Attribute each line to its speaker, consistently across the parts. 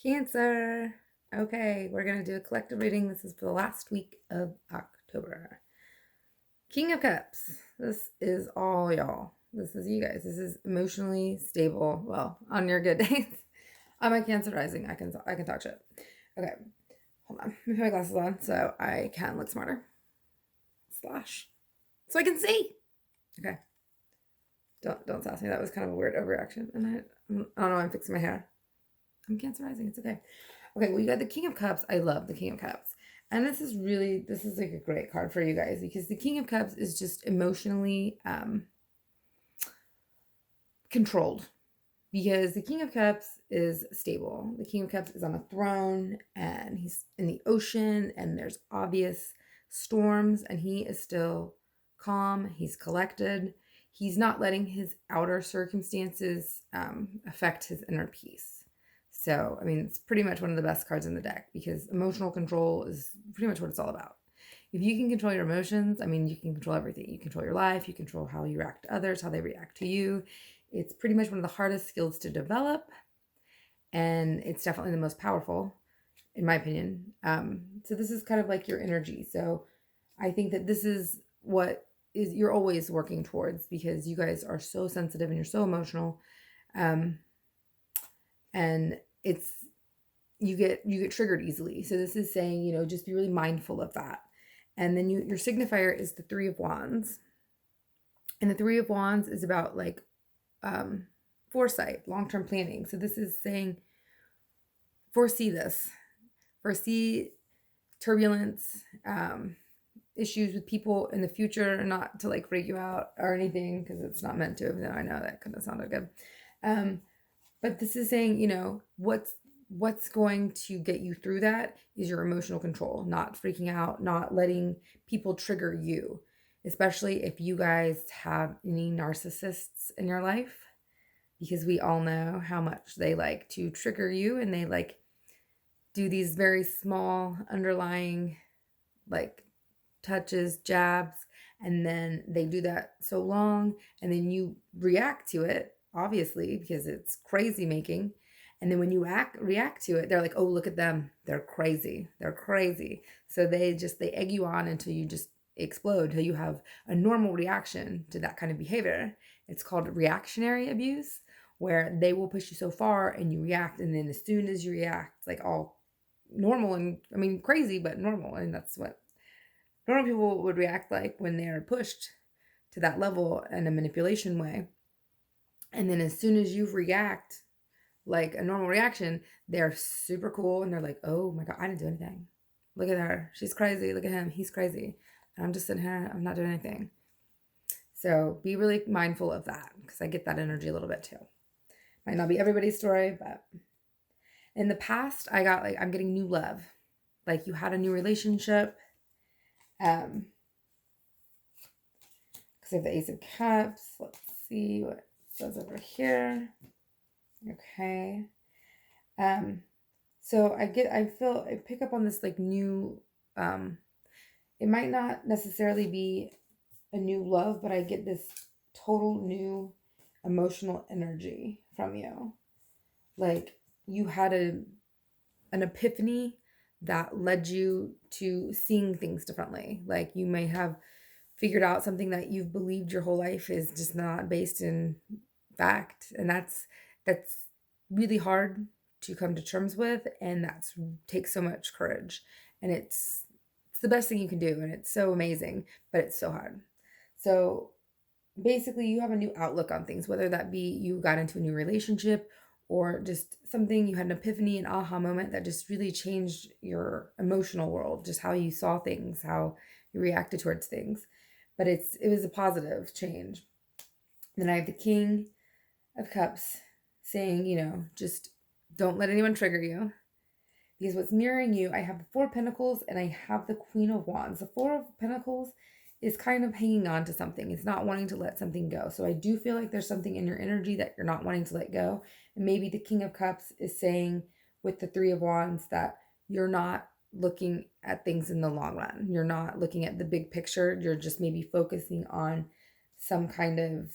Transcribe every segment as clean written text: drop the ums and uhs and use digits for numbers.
Speaker 1: Cancer. Okay, we're going to do a collective reading. This is for the last week of October. King of Cups. This is all y'all. This is you guys. This is emotionally stable. Well, on your good days. I'm a Cancer rising. I can talk shit. Okay, hold on. Let me put my glasses on so I can look smarter. So I can see. Okay. Don't sass me. That was kind of a weird overreaction. And I don't know. I'm fixing my hair. I'm Cancer rising. It's okay. Okay, well, you got the King of Cups. I love the King of Cups. And this is like a great card for you guys because the King of Cups is just emotionally controlled. Because the King of Cups is stable. The King of Cups is on a throne and he's in the ocean and there's obvious storms and he is still calm. He's collected. He's not letting his outer circumstances affect his inner peace. So, I mean, it's pretty much one of the best cards in the deck because emotional control is pretty much what it's all about. If you can control your emotions, I mean, you can control everything. You control your life, you control how you react to others, how they react to you. It's pretty much one of the hardest skills to develop, and it's definitely the most powerful, in my opinion. So this is kind of like your energy. So I think that this is what is you're always working towards because you guys are so sensitive and you're so emotional. And it's you get triggered easily. So this is saying, just be really mindful of that. And then your signifier is the Three of Wands. And the Three of Wands is about like foresight, long-term planning. So this is saying foresee this. Foresee turbulence, issues with people in the future, not to like freak you out or anything, because it's not meant to, even though I know that couldn't have sounded good. But this is saying, what's going to get you through that is your emotional control, not freaking out, not letting people trigger you, especially if you guys have any narcissists in your life, because we all know how much they like to trigger you and they like do these very small underlying like touches, jabs, and then they do that so long and then you react to it, obviously, because it's crazy making. And then when you react to it, they're like, oh, look at them. They're crazy. They're crazy. So they egg you on until you just explode, till you have a normal reaction to that kind of behavior. It's called reactionary abuse, where they will push you so far and you react. And then as soon as you react, it's like all normal and, I mean, crazy, but normal. And that's what normal people would react like when they're pushed to that level in a manipulation way. And then as soon as you react like a normal reaction, they're super cool and they're like, oh my God, I didn't do anything. Look at her. She's crazy. Look at him. He's crazy. And I'm just sitting here. I'm not doing anything. So be really mindful of that because I get that energy a little bit too. Might not be everybody's story, but in the past, I got like, I'm getting new love. Like you had a new relationship. Because I have the Ace of Cups. Let's see what it says over here. Okay. So I pick up on this like new, it might not necessarily be a new love, but I get this total new emotional energy from you. Like you had an epiphany that led you to seeing things differently. Like you may have figured out something that you've believed your whole life is just not based in fact. And that's really hard to come to terms with, and that takes so much courage. And it's the best thing you can do, and it's so amazing, but it's so hard. So basically you have a new outlook on things, whether that be you got into a new relationship or just something, you had an epiphany, an aha moment that just really changed your emotional world, just how you saw things, how you reacted towards things. But it was a positive change. Then I have the King of Cups saying, just don't let anyone trigger you. Because what's mirroring you, I have the Four of Pentacles and I have the Queen of Wands. The Four of Pentacles is kind of hanging on to something. It's not wanting to let something go. So I do feel like there's something in your energy that you're not wanting to let go. And maybe the King of Cups is saying with the Three of Wands that you're not looking at things in the long run. You're not looking at the big picture. You're just maybe focusing on some kind of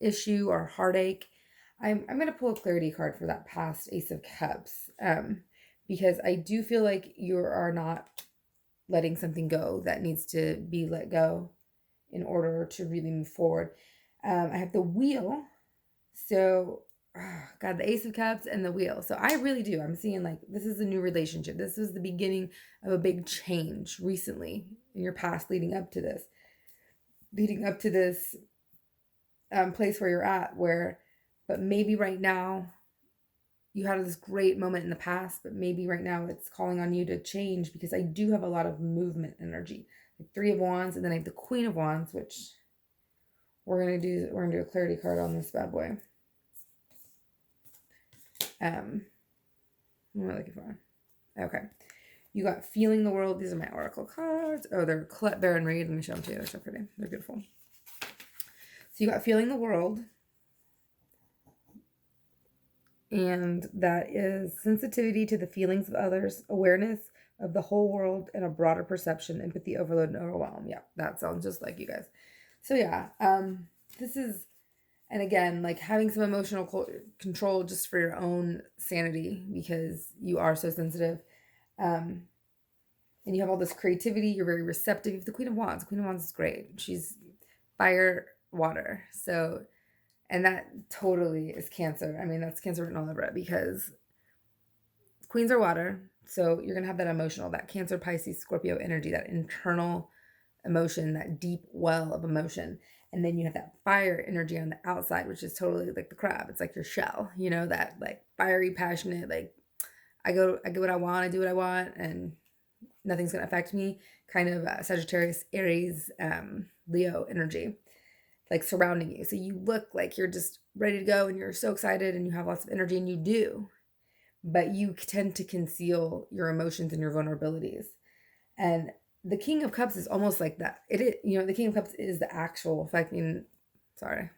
Speaker 1: issue or heartache I'm going to pull a clarity card for that past Ace of Cups, because I do feel like you are not letting something go that needs to be let go in order to really move forward. I have the Wheel. So, God, the Ace of Cups and the Wheel. So I really do. I'm seeing like this is a new relationship. This was the beginning of a big change recently in your past leading up to this. Leading up to this place where you're at, but maybe right now you had this great moment in the past, but maybe right now it's calling on you to change, because I do have a lot of movement energy. Like Three of Wands, and then I have the Queen of Wands, which we're gonna do a clarity card on this bad boy. What am I looking for? Okay. You got Feeling the World. These are my oracle cards. Oh, they're Colette Baron Reed. Let me show them to you. They're so pretty. They're beautiful. So you got Feeling the World. And that is sensitivity to the feelings of others, awareness of the whole world, and a broader perception, empathy, overload, and overwhelm. Yeah, that sounds just like you guys. So yeah, this is, and again, like having some emotional control just for your own sanity, because you are so sensitive. And you have all this creativity. You're very receptive. You have the Queen of Wands. Queen of Wands is great. She's fire, water. So, and that totally is Cancer. I mean, that's Cancer written all over it, because queens are water. So you're going to have that emotional, that Cancer, Pisces, Scorpio energy, that internal emotion, that deep well of emotion. And then you have that fire energy on the outside, which is totally like the crab. It's like your shell, that like fiery, passionate, like I get what I want, I do what I want, and nothing's going to affect me. Kind of Sagittarius, Aries, Leo energy, like surrounding you. So you look like you're just ready to go and you're so excited and you have lots of energy, and you do, but you tend to conceal your emotions and your vulnerabilities. And the King of Cups is almost like that. It is, the King of Cups is the actual fucking, sorry,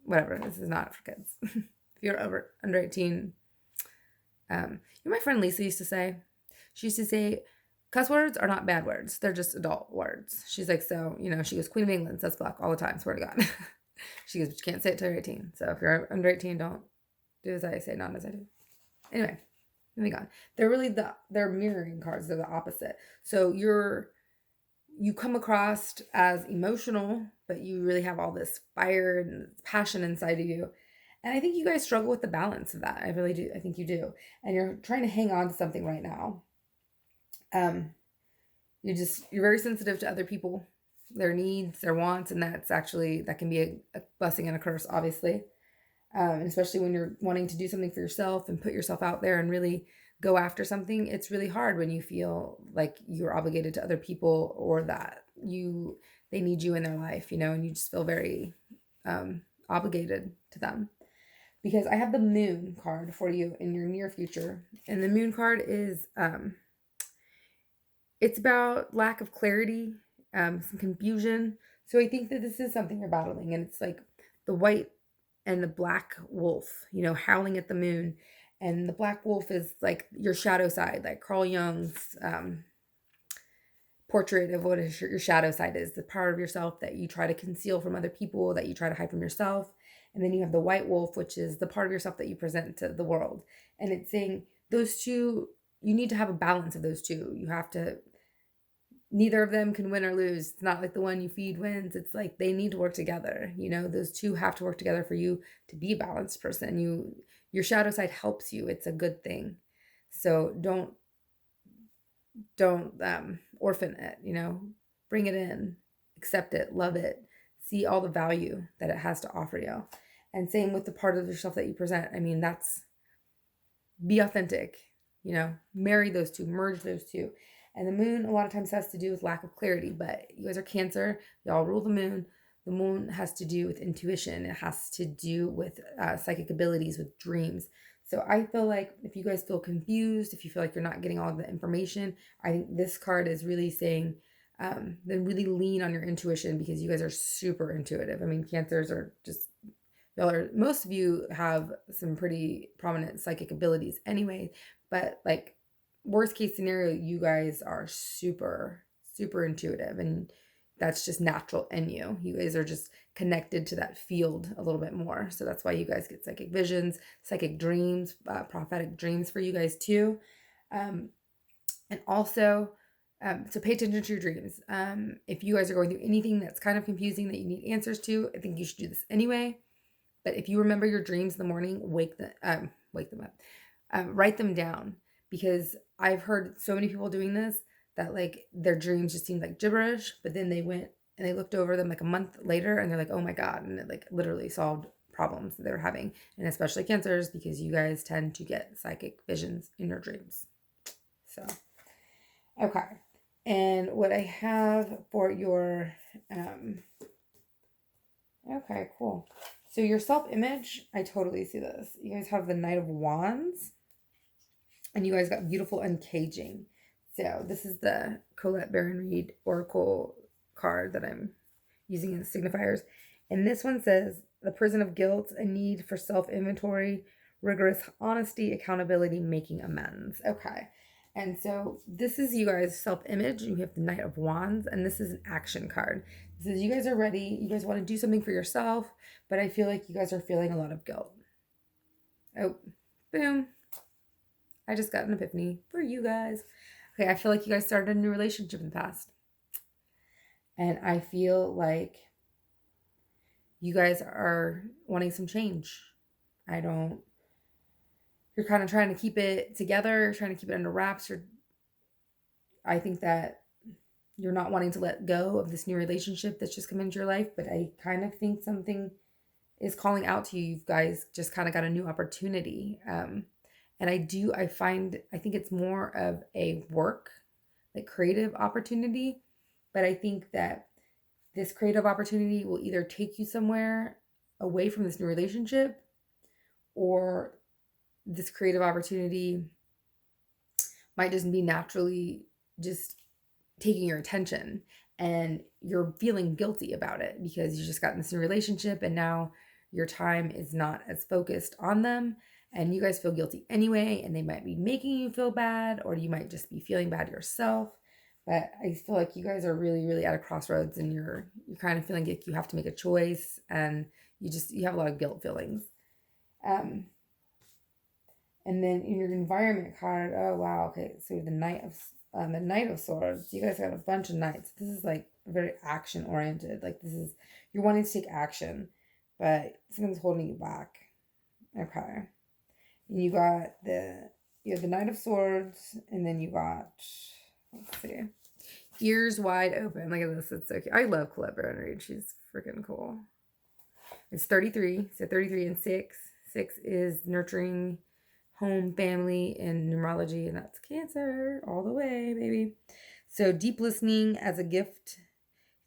Speaker 1: whatever. This is not for kids. If you're under 18, my friend Lisa used to say, cuss words are not bad words. They're just adult words. She's like, so, she goes, Queen of England says fuck all the time, swear to God. She goes, but you can't say it till you're 18. So if you're under 18, don't do as I say, not as I do. Anyway, moving on. They're mirroring cards. They're the opposite. So you come across as emotional, but you really have all this fire and passion inside of you. And I think you guys struggle with the balance of that. I really do. I think you do. And you're trying to hang on to something right now. You're very sensitive to other people, their needs, their wants, and that can be a blessing and a curse, obviously. And especially when you're wanting to do something for yourself and put yourself out there and really go after something, it's really hard when you feel like you're obligated to other people, or that they need you in their life, and you just feel very obligated to them. Because I have the Moon card for you in your near future, and the Moon card is it's about lack of clarity, some confusion. So I think that this is something you're battling, and it's like the white and the black wolf, howling at the moon. And the black wolf is like your shadow side, like Carl Jung's portrait of what your shadow side is, the part of yourself that you try to conceal from other people, that you try to hide from yourself. And then you have the white wolf, which is the part of yourself that you present to the world. And it's saying those two, you need to have a balance of those two. You have to, neither of them can win or lose. It's not like the one you feed wins. It's like they need to work together. Those two have to work together for you to be a balanced person. Your shadow side helps you. It's a good thing. So don't orphan it, bring it in, accept it, love it, see all the value that it has to offer you. And same with the part of yourself that you present. I mean, be authentic, marry those two, merge those two. And the moon a lot of times has to do with lack of clarity, but you guys are Cancer, y'all rule the moon. The moon has to do with intuition. It has to do with psychic abilities, with dreams. So I feel like if you guys feel confused, if you feel like you're not getting all the information, I think this card is really saying, then really lean on your intuition, because you guys are super intuitive. I mean, Cancers are just, most of you have some pretty prominent psychic abilities anyway, but like worst case scenario, you guys are super, super intuitive and that's just natural in you. You guys are just connected to that field a little bit more. So that's why you guys get psychic visions, psychic dreams, prophetic dreams for you guys too. And also, so pay attention to your dreams. If you guys are going through anything that's kind of confusing that you need answers to, I think you should do this anyway. But if you remember your dreams in the morning, wake them up, write them down, because I've heard so many people doing this that like their dreams just seemed like gibberish, but then they went and they looked over them like a month later and they're like, oh my God, and it like literally solved problems that they were having, and especially cancers, because you guys tend to get psychic visions in your dreams. So, okay. And what I have for your, okay, cool. So your self-image, I totally see this. You guys have the Knight of Wands, and you guys got beautiful uncaging. So this is the Colette Baron-Reid Oracle card that I'm using in signifiers. And this one says, the prison of guilt, a need for self-inventory, rigorous honesty, accountability, making amends. Okay. And so this is you guys' self-image. You have the Knight of Wands, and this is an action card. This is you guys are ready. You guys want to do something for yourself, but I feel like you guys are feeling a lot of guilt. Oh, boom. I just got an epiphany for you guys. Okay, I feel like you guys started a new relationship in the past. And I feel like you guys are wanting some change. You're kind of trying to keep it together, trying to keep it under wraps. I think that you're not wanting to let go of this new relationship that's just come into your life, but I kind of think something is calling out to you. You guys just kind of got a new opportunity. And I think it's more of a work, like creative opportunity, but I think that this creative opportunity will either take you somewhere away from this new relationship, or this creative opportunity might just be naturally just taking your attention, and you're feeling guilty about it because you just got in this new relationship and now your time is not as focused on them, and you guys feel guilty anyway, and they might be making you feel bad, or you might just be feeling bad yourself. But I feel like you guys are really, really at a crossroads, and you're kind of feeling like you have to make a choice, and you have a lot of guilt feelings. And then in your environment card, oh wow, okay, so the Knight of Swords. You guys got a bunch of knights. This is like very action oriented. Like you're wanting to take action, but something's holding you back. Okay. And you have the Knight of Swords, and then you got, let's see, ears wide open. Look at this. It's so cute. I love Colette Baron-Reid. She's freaking cool. It's 33. So 33 and 6. 6 is nurturing, home, family, and numerology, and that's Cancer all the way, baby. So deep listening as a gift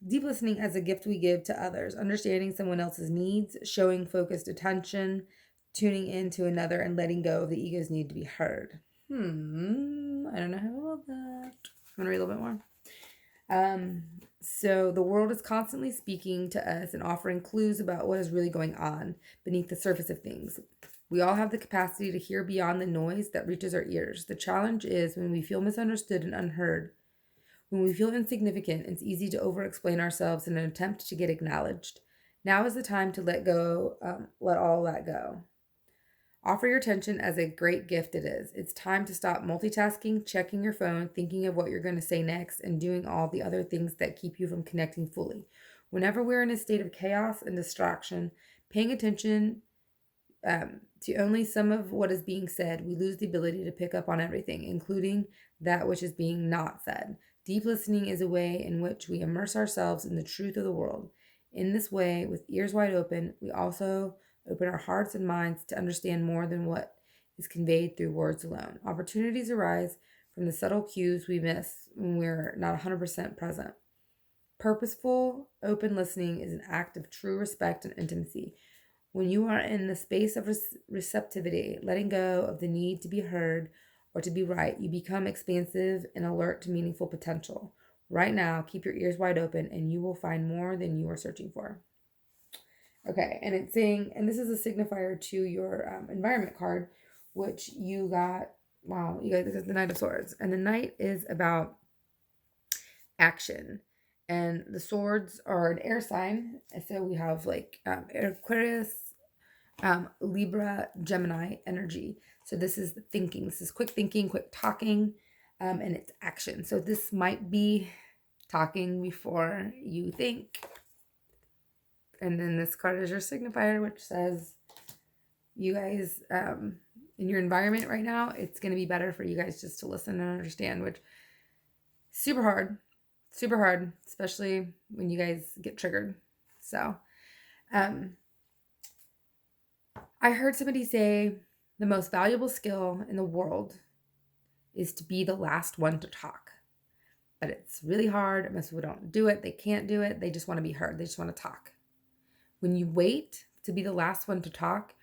Speaker 1: we give to others, understanding someone else's needs, showing focused attention, tuning in to another, and letting go of the ego's need to be heard. I don't know how I love that. I'm gonna read a little bit more. So the world is constantly speaking to us and offering clues about what is really going on beneath the surface of things. We all have the capacity to hear beyond the noise that reaches our ears. The challenge is when we feel misunderstood and unheard. When we feel insignificant, it's easy to over-explain ourselves in an attempt to get acknowledged. Now is the time to let all that go. Offer your attention as a great gift it is. It's time to stop multitasking, checking your phone, thinking of what you're going to say next, and doing all the other things that keep you from connecting fully. Whenever we're in a state of chaos and distraction, paying attention to only some of what is being said, we lose the ability to pick up on everything, including that which is being not said. Deep listening is a way in which we immerse ourselves in the truth of the world. In this way, with ears wide open, we also open our hearts and minds to understand more than what is conveyed through words alone. Opportunities arise from the subtle cues we miss when we're not 100% present. Purposeful, open listening is an act of true respect and intimacy. When you are in the space of receptivity, letting go of the need to be heard or to be right, you become expansive and alert to meaningful potential. Right now, keep your ears wide open and you will find more than you are searching for. Okay, and it's saying, and this is a signifier to your environment card, which you got, wow, you guys, this is the Knight of Swords. And the Knight is about action. And the swords are an air sign. So we have like Aquarius, Libra, Gemini energy. So this is the thinking. This is quick thinking, quick talking, and it's action. So this might be talking before you think. And then this card is your signifier, which says you guys, in your environment right now, it's going to be better for you guys just to listen and understand, which super hard, especially when you guys get triggered. So, I heard somebody say the most valuable skill in the world is to be the last one to talk. But it's really hard. Most people don't do it. They can't do it. They just want to be heard. They just want to talk. When you wait to be the last one to talk,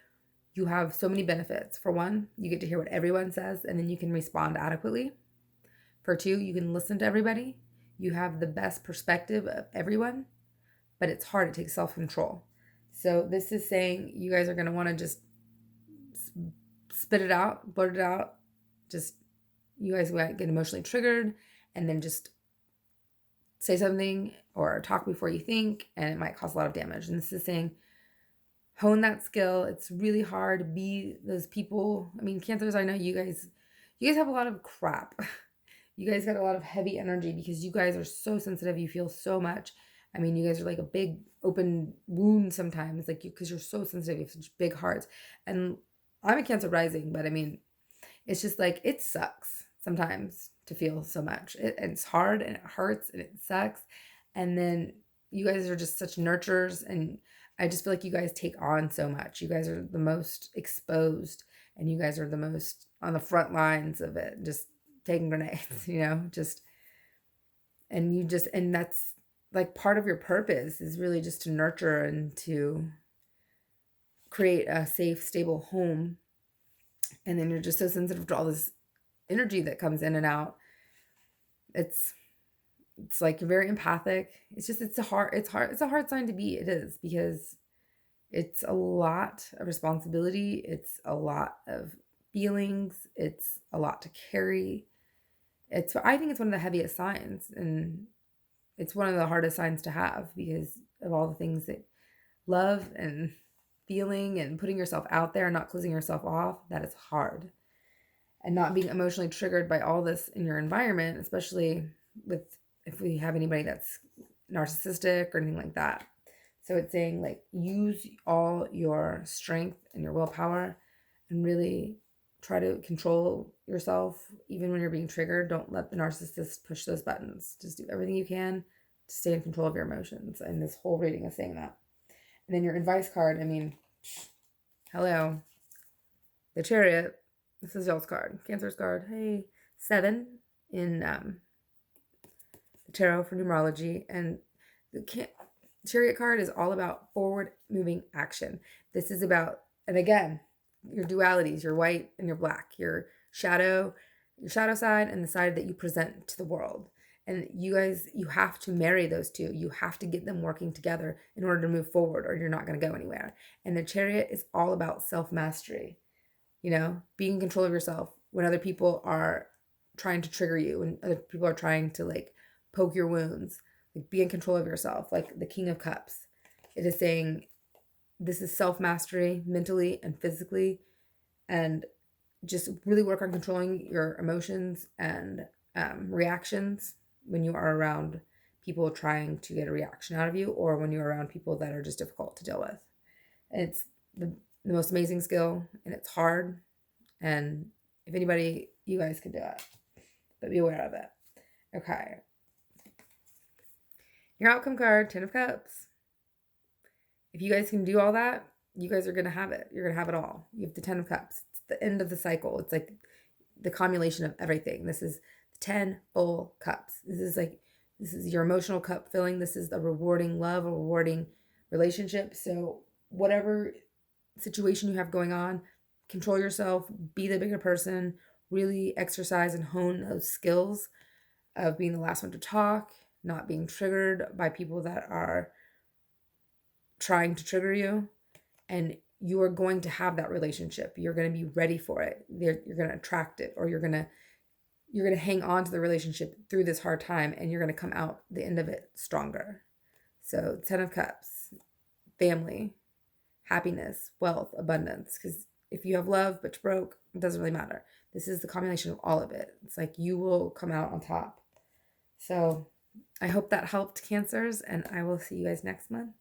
Speaker 1: you have so many benefits. For one, you get to hear what everyone says, and then you can respond adequately. For two, you can listen to everybody. You have the best perspective of everyone, but it's hard. It takes self-control. So this is saying you guys are going to want to just spit it out, blurt it out. Just, you guys might get emotionally triggered and then just say something or talk before you think, and it might cause a lot of damage. And this is saying hone that skill. It's really hard to be those people. I mean, Cancers, I know you guys have a lot of crap. You guys got a lot of heavy energy because you guys are so sensitive. You feel so much. I mean, you guys are like a big open wound sometimes, like you, because you're so sensitive. You have such big hearts. And I'm a Cancer rising, but I mean, it's just like, it sucks sometimes to feel so much. It's hard and it hurts and it sucks. And then you guys are just such nurturers, and I just feel like you guys take on so much. You guys are the most exposed, and you guys are the most on the front lines of it, just taking grenades, just, and that's like part of your purpose is really just to nurture and to create a safe, stable home. And then you're just so sensitive to all this energy that comes in and out. It's like you're very empathic. It's a hard sign to be. It is, because it's a lot of responsibility. It's a lot of feelings. It's a lot to carry. I think it's one of the heaviest signs, and it's one of the hardest signs to have because of all the things that love and feeling and putting yourself out there and not closing yourself off. That is hard. And not being emotionally triggered by all this in your environment, especially if we have anybody that's narcissistic or anything like that. So it's saying, like, use all your strength and your willpower and really try to control yourself. Even when you're being triggered, don't let the narcissist push those buttons. Just do everything you can to stay in control of your emotions. And this whole reading is saying that. And then your advice card, I mean, hello. The Chariot. This is y'all's card. Cancer's card. Hey, 7 in the tarot for numerology. And the Chariot card is all about forward moving action. This is about, and again, your dualities, your white and your black, your shadow side and the side that you present to the world. And you guys, you have to marry those two. You have to get them working together in order to move forward, or you're not going to go anywhere. And the Chariot is all about self-mastery. Being in control of yourself when other people are trying to trigger you, when other people are trying to like poke your wounds. Like, be in control of yourself, like the King of Cups. It is saying this is self-mastery mentally and physically, and just really work on controlling your emotions and reactions when you are around people trying to get a reaction out of you, or when you're around people that are just difficult to deal with. And it's the most amazing skill, and it's hard. And if anybody, you guys can do it, but be aware of it. Okay. Your outcome card, 10 of Cups. If you guys can do all that, you guys are going to have it. You're going to have it all. You have the 10 of Cups. It's the end of the cycle. It's like the culmination of everything. This is the 10 full cups. This is your emotional cup filling. This is a rewarding love, a rewarding relationship. So whatever situation you have going on, control yourself, be the bigger person, really exercise and hone those skills of being the last one to talk, not being triggered by people that are trying to trigger you. And you are going to have that relationship. You're going to be ready for it. You're going to attract it, or you're going to you're going to hang on to the relationship through this hard time, and you're going to come out the end of it stronger. So 10 of Cups, family, happiness, wealth, abundance. Because if you have love but you're broke, it doesn't really matter. This is the combination of all of it. It's like you will come out on top. So I hope that helped, Cancers, and I will see you guys next month.